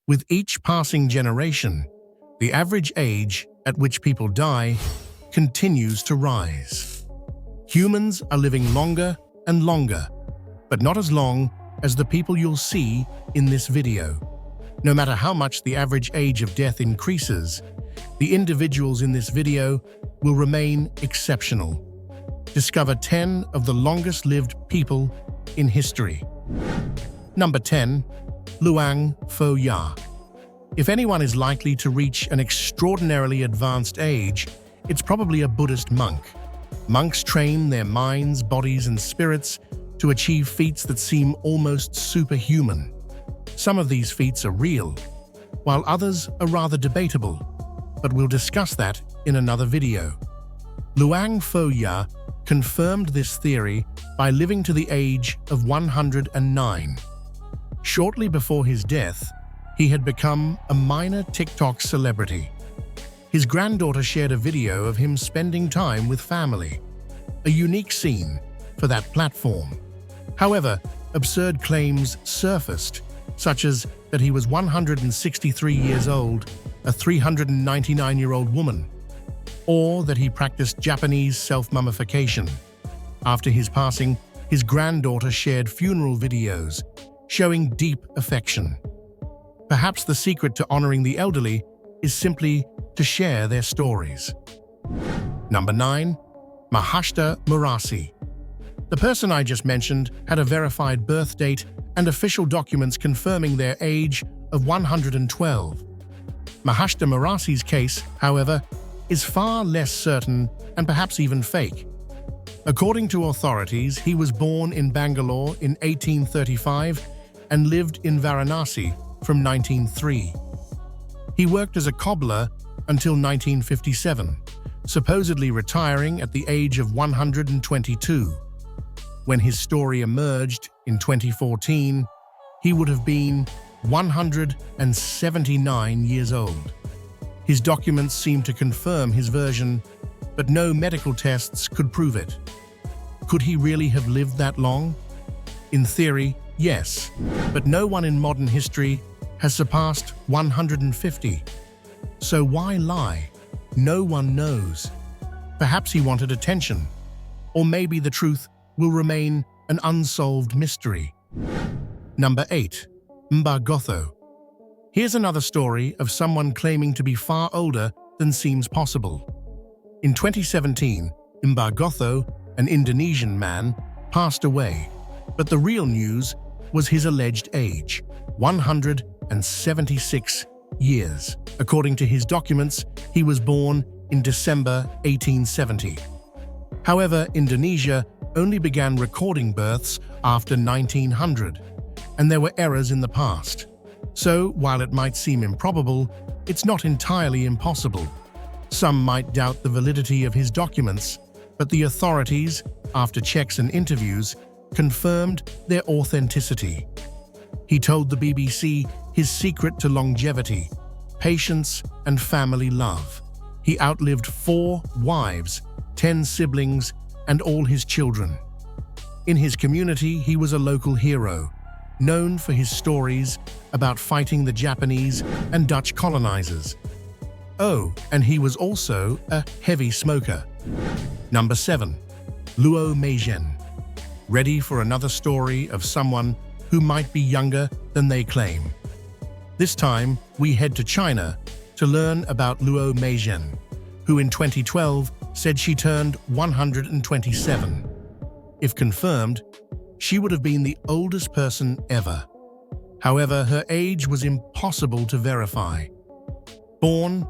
With each passing generation, the average age at which people die continues to rise. Humans are living longer and longer, but not as long as the people you'll see in this video. No matter how much the average age of death increases, the individuals in this video will remain exceptional. Discover 10 of the longest-lived people in history. Number 10. Luang Pho Ya. If anyone is likely to reach an extraordinarily advanced age, it's probably a Buddhist monk. Monks train their minds, bodies, and spirits to achieve feats that seem almost superhuman. Some of these feats are real, while others are rather debatable, but we'll discuss that in another video. Luang Pho Ya confirmed this theory by living to the age of 109. Shortly before his death, he had become a minor TikTok celebrity. His granddaughter shared a video of him spending time with family, a unique scene for that platform. However, absurd claims surfaced, such as that he was 163 years old, a 399-year-old woman, or that he practiced Japanese self-mummification. After his passing, his granddaughter shared funeral videos showing deep affection. Perhaps the secret to honoring the elderly is simply to share their stories. Number 9. Mahashta Murasi. The person I just mentioned had a verified birth date and official documents confirming their age of 112. Mahashta Murasi's case, however, is far less certain and perhaps even fake. According to authorities, he was born in Bangalore in 1835 and lived in Varanasi from 1903. He worked as a cobbler until 1957, supposedly retiring at the age of 122. When his story emerged in 2014, he would have been 179 years old. His documents seemed to confirm his version, but no medical tests could prove it. Could he really have lived that long? In theory, yes, but no one in modern history has surpassed 150. So why lie? No one knows. Perhaps he wanted attention, or maybe the truth will remain an unsolved mystery. Number 8. Mbagogo. Here's another story of someone claiming to be far older than seems possible. In 2017, Mbagogo, an Indonesian man, passed away, but the real news was his alleged age, 176 years. According to his documents, he was born in December 1870. However, Indonesia only began recording births after 1900, and there were errors in the past. So, while it might seem improbable, it's not entirely impossible. Some might doubt the validity of his documents, but the authorities, after checks and interviews, confirmed their authenticity. He told the BBC his secret to longevity, patience, and family love. He outlived 4 wives, 10 siblings, and all his children. In his community, he was a local hero, known for his stories about fighting the Japanese and Dutch colonizers. Oh, and he was also a heavy smoker. Number 7. Luo Meizhen. Ready for another story of someone who might be younger than they claim? This time, we head to China to learn about Luo Meizhen, who in 2012 said she turned 127. If confirmed, she would have been the oldest person ever. However, her age was impossible to verify. Born,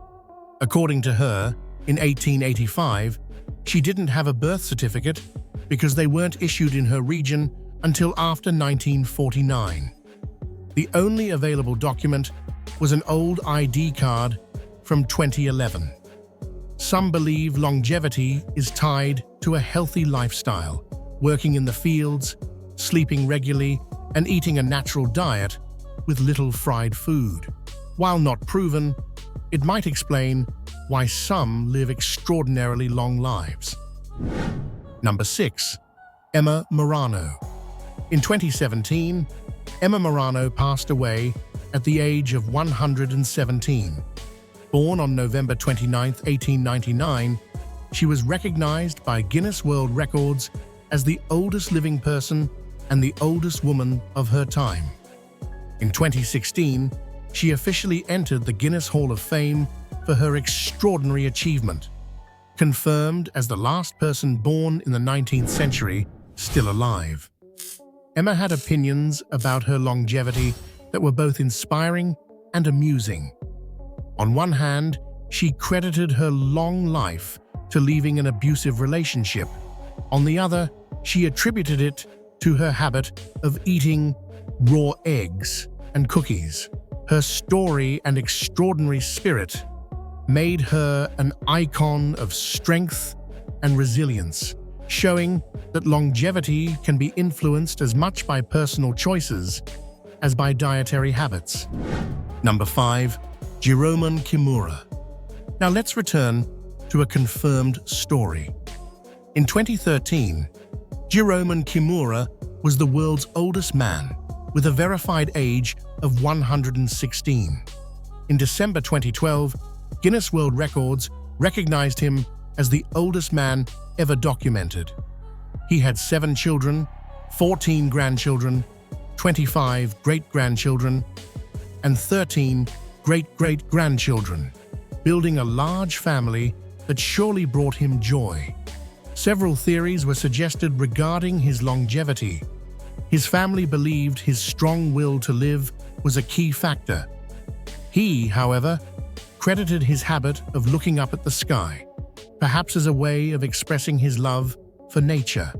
according to her, in 1885, she didn't have a birth certificate because they weren't issued in her region until after 1949. The only available document was an old ID card from 2011. Some believe longevity is tied to a healthy lifestyle, working in the fields, sleeping regularly, and eating a natural diet with little fried food. While not proven, it might explain why some live extraordinarily long lives. Number 6. Emma Morano. In 2017, Emma Morano passed away at the age of 117. Born on November 29, 1899, she was recognized by Guinness World Records as the oldest living person and the oldest woman of her time. In 2016, she officially entered the Guinness Hall of Fame for her extraordinary achievement, confirmed as the last person born in the 19th century still alive. Emma had opinions about her longevity that were both inspiring and amusing. On one hand, she credited her long life to leaving an abusive relationship. On the other, she attributed it to her habit of eating raw eggs and cookies. Her story and extraordinary spirit made her an icon of strength and resilience, showing that longevity can be influenced as much by personal choices as by dietary habits. Number 5. Jérôme Kimura. Now let's return to a confirmed story. In 2013, Jérôme Kimura was the world's oldest man, with a verified age of 116. In December 2012, Guinness World Records recognized him as the oldest man ever documented. He had 7 children, 14 grandchildren, 25 great-grandchildren, and 13 great-great-grandchildren, building a large family that surely brought him joy. Several theories were suggested regarding his longevity. His family believed his strong will to live was a key factor. He, however, credited his habit of looking up at the sky, perhaps as a way of expressing his love for nature.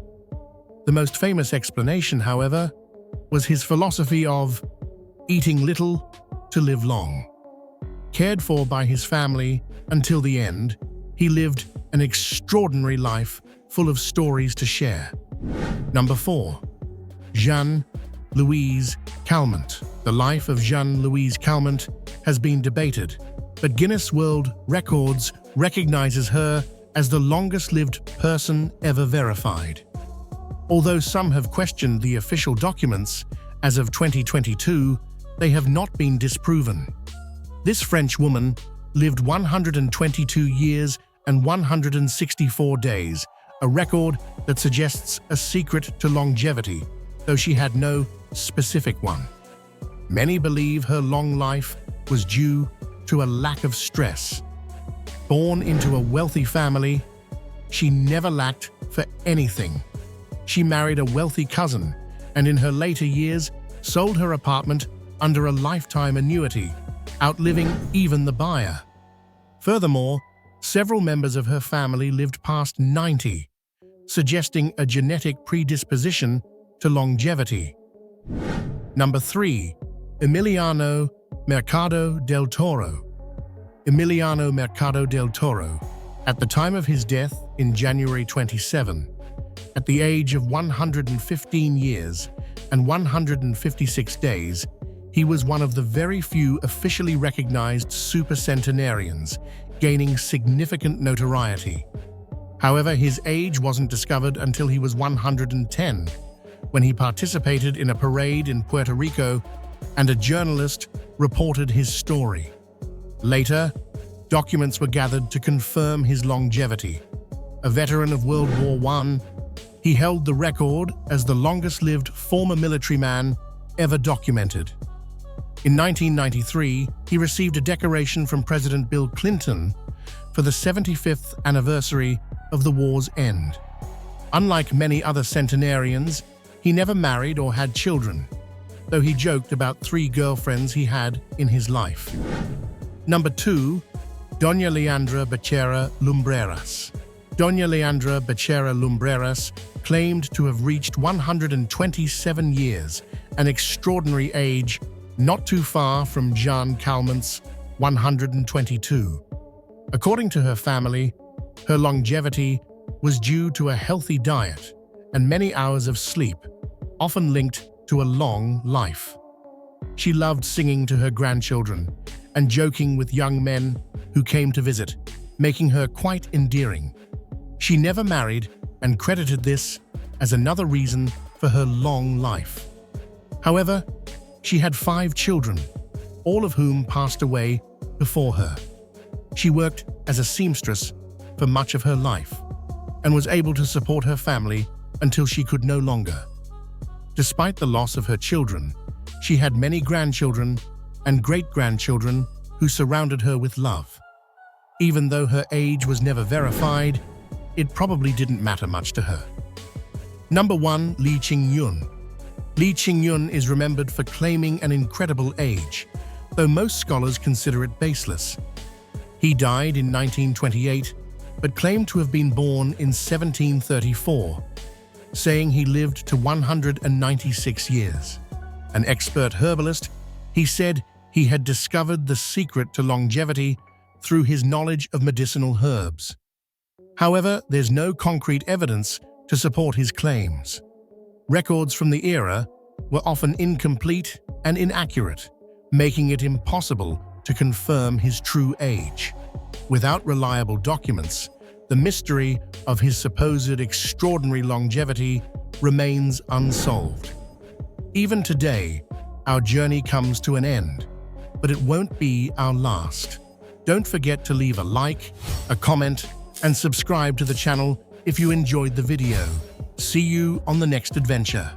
The most famous explanation, however, was his philosophy of eating little to live long. Cared for by his family until the end, he lived an extraordinary life full of stories to share. Number 4. Jeanne-Louise Calment. The life of Jeanne-Louise Calment has been debated, but Guinness World Records recognizes her as the longest-lived person ever verified. Although some have questioned the official documents, as of 2022, they have not been disproven. This French woman lived 122 years and 164 days, a record that suggests a secret to longevity, though she had no specific one. Many believe her long life was due to a lack of stress. Born into a wealthy family, she never lacked for anything. She married a wealthy cousin, and in her later years sold her apartment under a lifetime annuity, outliving even the buyer. Furthermore, several members of her family lived past 90, suggesting a genetic predisposition to longevity. Number 3. Emiliano Mercado del Toro. Emiliano Mercado del Toro, at the time of his death in January 27, at the age of 115 years and 156 days, he was one of the very few officially recognized supercentenarians, gaining significant notoriety. However, his age wasn't discovered until he was 110, when he participated in a parade in Puerto Rico and a journalist reported his story. Later, documents were gathered to confirm his longevity. A veteran of World War I, he held the record as the longest-lived former military man ever documented. In 1993, he received a decoration from President Bill Clinton for the 75th anniversary of the war's end. Unlike many other centenarians, he never married or had children, though he joked about 3 girlfriends he had in his life. Number 2. Doña Leandra Becerra Lumbreras. Doña Leandra Becerra Lumbreras claimed to have reached 127 years, an extraordinary age not too far from Jeanne Calment's 122. According to her family, her longevity was due to a healthy diet and many hours of sleep, often linked to a long life. She loved singing to her grandchildren and joking with young men who came to visit, making her quite endearing. She never married and credited this as another reason for her long life. However, she had 5 children, all of whom passed away before her. She worked as a seamstress for much of her life and was able to support her family until she could no longer. Despite the loss of her children, she had many grandchildren and great-grandchildren who surrounded her with love. Even though her age was never verified, it probably didn't matter much to her. Number 1. Lee Ching-yun. Lee Ching-yun is remembered for claiming an incredible age, though most scholars consider it baseless. He died in 1928, but claimed to have been born in 1734, saying he lived to 196 years. An expert herbalist, he said he had discovered the secret to longevity through his knowledge of medicinal herbs. However, there's no concrete evidence to support his claims. Records from the era were often incomplete and inaccurate, making it impossible to confirm his true age. Without reliable documents, the mystery of his supposed extraordinary longevity remains unsolved. Even today, our journey comes to an end, but it won't be our last. Don't forget to leave a like, a comment, and subscribe to the channel if you enjoyed the video. See you on the next adventure.